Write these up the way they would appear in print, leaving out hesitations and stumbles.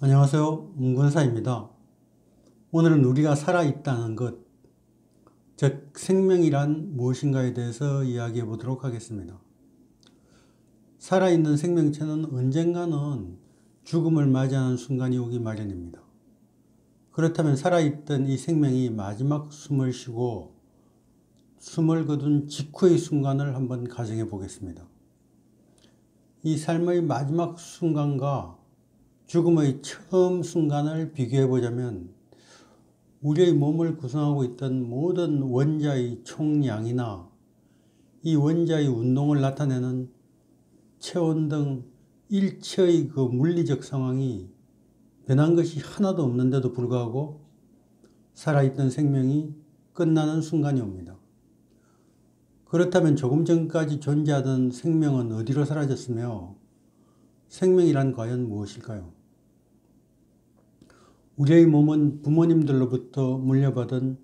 안녕하세요. 문근사입니다. 오늘은 우리가 살아있다는 것, 즉 생명이란 무엇인가에 대해서 이야기해 보도록 하겠습니다. 살아있는 생명체는 언젠가는 죽음을 맞이하는 순간이 오기 마련입니다. 그렇다면 살아있던 이 생명이 마지막 숨을 쉬고 숨을 거둔 직후의 순간을 한번 가정해 보겠습니다. 이 삶의 마지막 순간과 죽음의 처음 순간을 비교해 보자면 우리의 몸을 구성하고 있던 모든 원자의 총량이나 이 원자의 운동을 나타내는 체온 등 일체의 그 물리적 상황이 변한 것이 하나도 없는데도 불구하고 살아있던 생명이 끝나는 순간이 옵니다. 그렇다면 조금 전까지 존재하던 생명은 어디로 사라졌으며 생명이란 과연 무엇일까요? 우리의 몸은 부모님들로부터 물려받은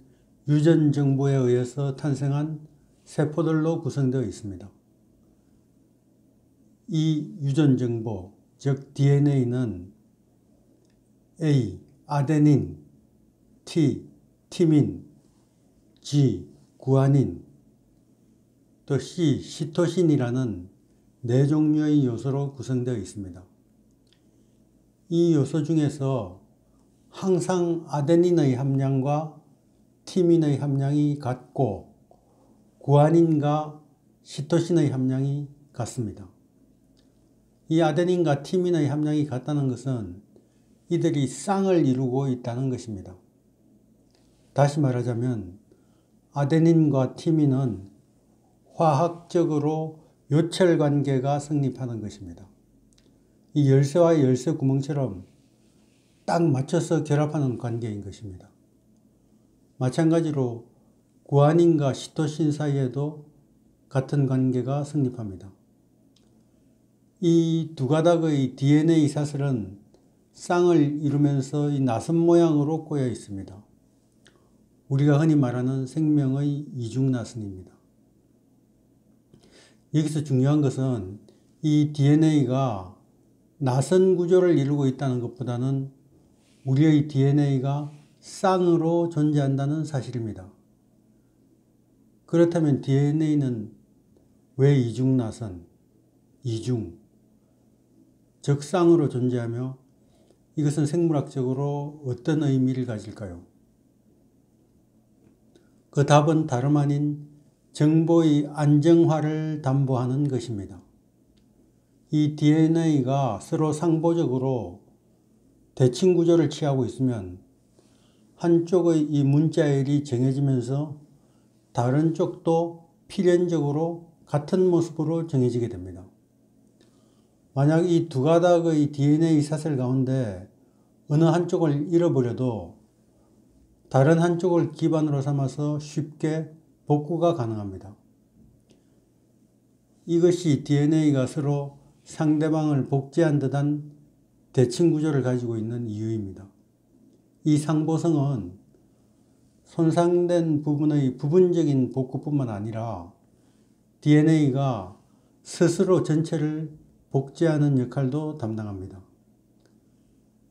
유전 정보에 의해서 탄생한 세포들로 구성되어 있습니다. 이 유전 정보, 즉 DNA는 A, 아데닌, T, 티민, G, 구아닌, 또 C, 시토신이라는 네 종류의 요소로 구성되어 있습니다. 이 요소 중에서 항상 아데닌의 함량과 티민의 함량이 같고 구아닌과 시토신의 함량이 같습니다. 이 아데닌과 티민의 함량이 같다는 것은 이들이 쌍을 이루고 있다는 것입니다. 다시 말하자면 아데닌과 티민은 화학적으로 요철 관계가 성립하는 것입니다. 이 열쇠와 열쇠 구멍처럼 딱 맞춰서 결합하는 관계인 것입니다. 마찬가지로 구아닌과 시토신 사이에도 같은 관계가 성립합니다. 이 두 가닥의 DNA 사슬은 쌍을 이루면서 이 나선 모양으로 꼬여 있습니다. 우리가 흔히 말하는 생명의 이중나선입니다. 여기서 중요한 것은 이 DNA가 나선 구조를 이루고 있다는 것보다는 우리의 DNA가 쌍으로 존재한다는 사실입니다. 그렇다면 DNA는 왜 이중나선, 이중, 즉 쌍으로 존재하며 이것은 생물학적으로 어떤 의미를 가질까요? 그 답은 다름 아닌 정보의 안정화를 담보하는 것입니다. 이 DNA가 서로 상보적으로 대칭 구조를 취하고 있으면 한쪽의 이 문자열이 정해지면서 다른 쪽도 필연적으로 같은 모습으로 정해지게 됩니다. 만약 이 두 가닥의 DNA 사슬 가운데 어느 한쪽을 잃어버려도 다른 한쪽을 기반으로 삼아서 쉽게 복구가 가능합니다. 이것이 DNA가 서로 상대방을 복제한 듯한 대칭 구조를 가지고 있는 이유입니다. 이 상보성은 손상된 부분의 부분적인 복구뿐만 아니라 DNA가 스스로 전체를 복제하는 역할도 담당합니다.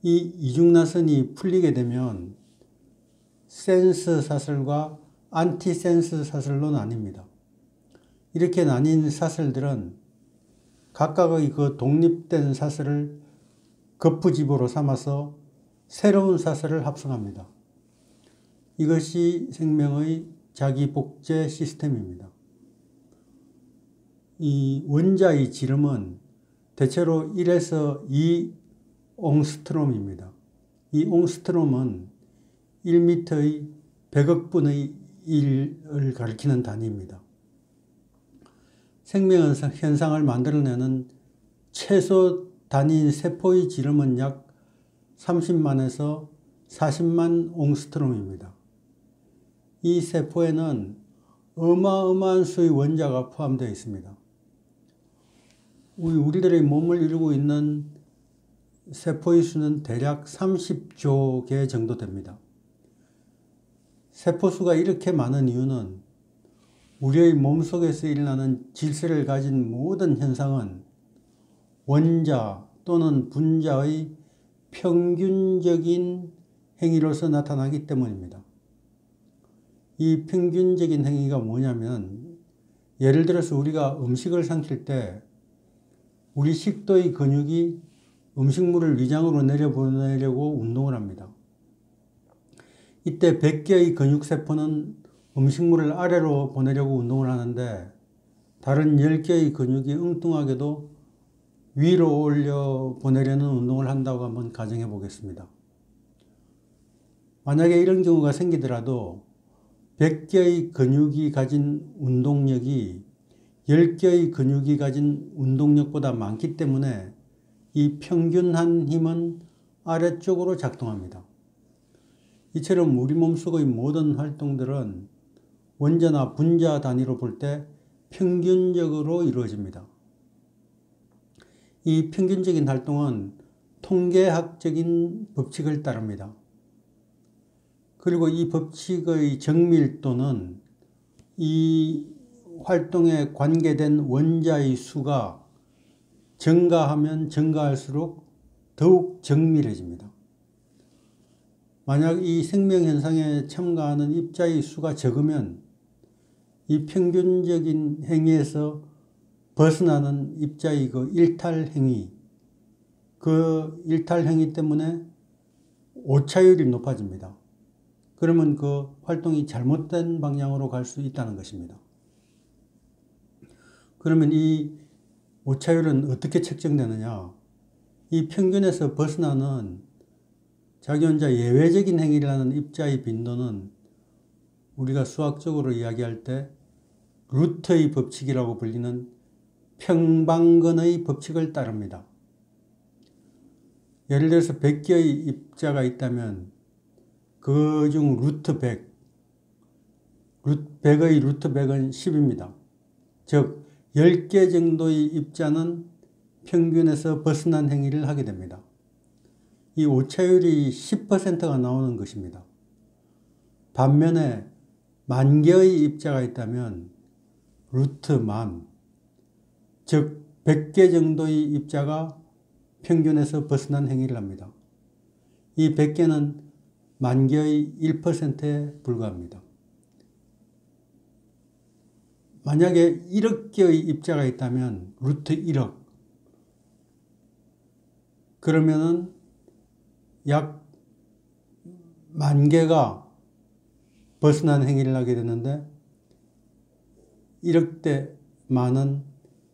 이 이중나선이 풀리게 되면 센스 사슬과 안티센스 사슬로 나뉩니다. 이렇게 나뉜 사슬들은 각각의 그 독립된 사슬을 거푸집으로 삼아서 새로운 사슬을 합성합니다. 이것이 생명의 자기 복제 시스템입니다. 이 원자의 지름은 대체로 1에서 2 옹스트롬입니다. 이 옹스트롬은 1m의 100억분의 1을 가리키는 단위입니다. 생명 현상을 만들어내는 최소 단위인 세포의 지름은 약 30만에서 40만 옹스트롬입니다. 이 세포에는 어마어마한 수의 원자가 포함되어 있습니다. 우리들의 몸을 이루고 있는 세포의 수는 대략 30조 개 정도 됩니다. 세포수가 이렇게 많은 이유는 우리의 몸속에서 일어나는 질서를 가진 모든 현상은 원자 또는 분자의 평균적인 행위로서 나타나기 때문입니다. 이 평균적인 행위가 뭐냐면, 예를 들어서 우리가 음식을 삼킬 때 우리 식도의 근육이 음식물을 위장으로 내려보내려고 운동을 합니다. 이때 100개의 근육세포는 음식물을 아래로 보내려고 운동을 하는데, 다른 10개의 근육이 엉뚱하게도 위로 올려 보내려는 운동을 한다고 한번 가정해 보겠습니다. 만약에 이런 경우가 생기더라도 100개의 근육이 가진 운동력이 10개의 근육이 가진 운동력보다 많기 때문에 이 평균한 힘은 아래쪽으로 작동합니다. 이처럼 우리 몸속의 모든 활동들은 원자나 분자 단위로 볼 때 평균적으로 이루어집니다. 이 평균적인 활동은 통계학적인 법칙을 따릅니다. 그리고 이 법칙의 정밀도는 이 활동에 관계된 원자의 수가 증가하면 증가할수록 더욱 정밀해집니다. 만약 이 생명현상에 참가하는 입자의 수가 적으면 이 평균적인 행위에서 벗어나는 입자의 그 일탈행위, 그 일탈행위 때문에 오차율이 높아집니다. 그러면 그 활동이 잘못된 방향으로 갈 수 있다는 것입니다. 그러면 이 오차율은 어떻게 측정되느냐? 이 평균에서 벗어나는 자기 혼자 예외적인 행위를 하는 입자의 빈도는 우리가 수학적으로 이야기할 때 루트의 법칙이라고 불리는 평방근의 법칙을 따릅니다. 예를 들어서 100개의 입자가 있다면 그중 루트 100, 100의 루트 100은 10입니다. 즉 10개 정도의 입자는 평균에서 벗어난 행위를 하게 됩니다. 이 오차율이 10%가 나오는 것입니다. 반면에 10,000개의 입자가 있다면 루트 10,000, 즉 100개 정도의 입자가 평균에서 벗어난 행위를 합니다. 이 100개는 10,000개의 1%에 불과합니다. 만약에 1억 개의 입자가 있다면 루트 1억, 그러면은 약 10,000개가 벗어난 행위를 하게 되는데 1억 대 만은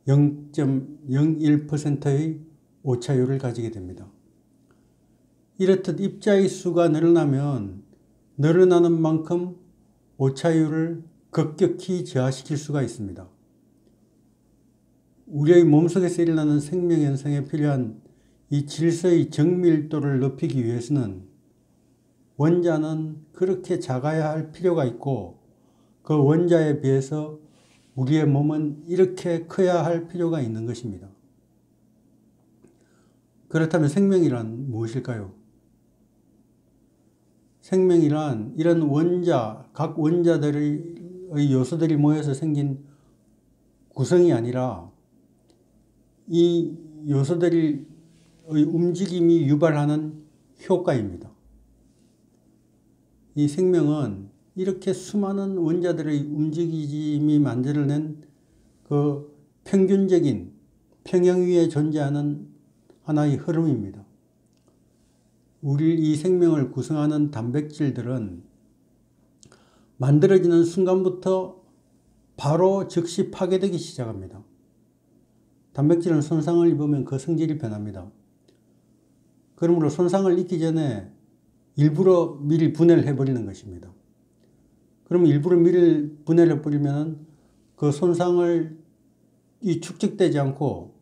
0.01%의 오차율을 가지게 됩니다. 이렇듯 입자의 수가 늘어나면 늘어나는 만큼 오차율을 급격히 저하시킬 수가 있습니다. 우리의 몸속에서 일어나는 생명현상에 필요한 이 질서의 정밀도를 높이기 위해서는 원자는 그렇게 작아야 할 필요가 있고, 그 원자에 비해서 우리의 몸은 이렇게 커야 할 필요가 있는 것입니다. 그렇다면 생명이란 무엇일까요? 생명이란 이런 원자, 각 원자들의 요소들이 모여서 생긴 구성이 아니라 이 요소들의 움직임이 유발하는 효과입니다. 이 생명은 이렇게 수많은 원자들의 움직임이 만들어낸 그 평균적인 평형 위에 존재하는 하나의 흐름입니다. 우리 이 생명을 구성하는 단백질들은 만들어지는 순간부터 바로 즉시 파괴되기 시작합니다. 단백질은 손상을 입으면 그 성질이 변합니다. 그러므로 손상을 입기 전에 일부러 미리 분해를 해버리는 것입니다. 그러면 일부러 미리 분해를 해버리면 그 손상을 축적되지 않고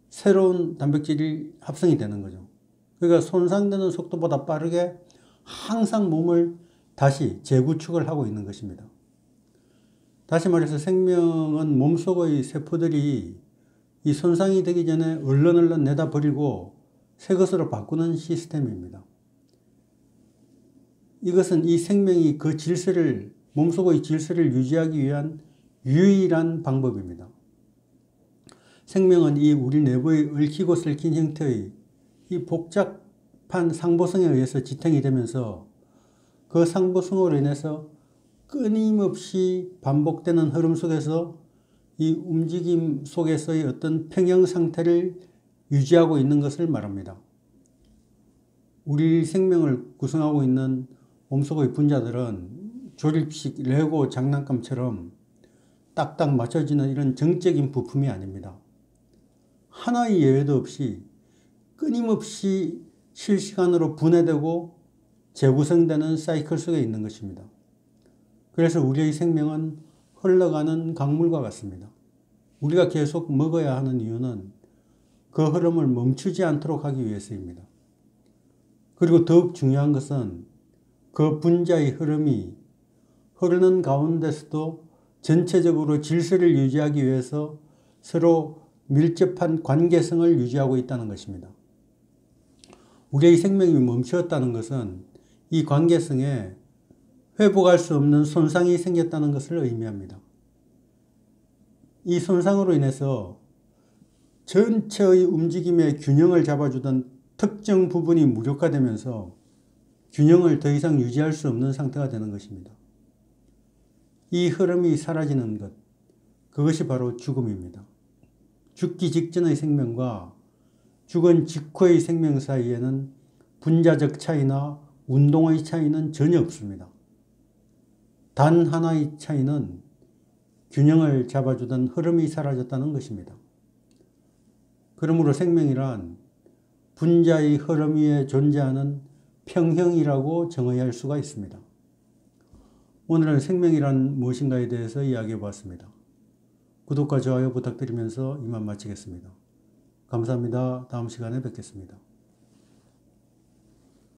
새로운 단백질이 합성이 되는 거죠. 그러니까 손상되는 속도보다 빠르게 항상 몸을 다시 재구축을 하고 있는 것입니다. 다시 말해서 생명은 몸속의 세포들이 이 손상이 되기 전에 얼른 내다 버리고 새 것으로 바꾸는 시스템입니다. 이것은 이 생명이 그 질서를, 몸속의 질서를 유지하기 위한 유일한 방법입니다. 생명은 이 우리 내부의 얽히고 설킨 형태의 이 복잡 밀접한 상보성에 의해서 지탱이 되면서 그 상보성으로 인해서 끊임없이 반복되는 흐름 속에서 이 움직임 속에서의 어떤 평형 상태를 유지하고 있는 것을 말합니다. 우리 생명을 구성하고 있는 몸속의 분자들은 조립식 레고 장난감처럼 딱딱 맞춰지는 이런 정적인 부품이 아닙니다. 하나의 예외도 없이 끊임없이 실시간으로 분해되고 재구성되는 사이클 속에 있는 것입니다. 그래서 우리의 생명은 흘러가는 강물과 같습니다. 우리가 계속 먹어야 하는 이유는 그 흐름을 멈추지 않도록 하기 위해서입니다. 그리고 더욱 중요한 것은 그 분자의 흐름이 흐르는 가운데서도 전체적으로 질서를 유지하기 위해서 서로 밀접한 관계성을 유지하고 있다는 것입니다. 우리의 생명이 멈추었다는 것은 이 관계성에 회복할 수 없는 손상이 생겼다는 것을 의미합니다. 이 손상으로 인해서 전체의 움직임의 균형을 잡아주던 특정 부분이 무력화되면서 균형을 더 이상 유지할 수 없는 상태가 되는 것입니다. 이 흐름이 사라지는 것, 그것이 바로 죽음입니다. 죽기 직전의 생명과 죽은 직후의 생명 사이에는 분자적 차이나 운동의 차이는 전혀 없습니다. 단 하나의 차이는 균형을 잡아주던 흐름이 사라졌다는 것입니다. 그러므로 생명이란 분자의 흐름 위에 존재하는 평형이라고 정의할 수가 있습니다. 오늘은 생명이란 무엇인가에 대해서 이야기해 보았습니다. 구독과 좋아요 부탁드리면서 이만 마치겠습니다. 감사합니다. 다음 시간에 뵙겠습니다.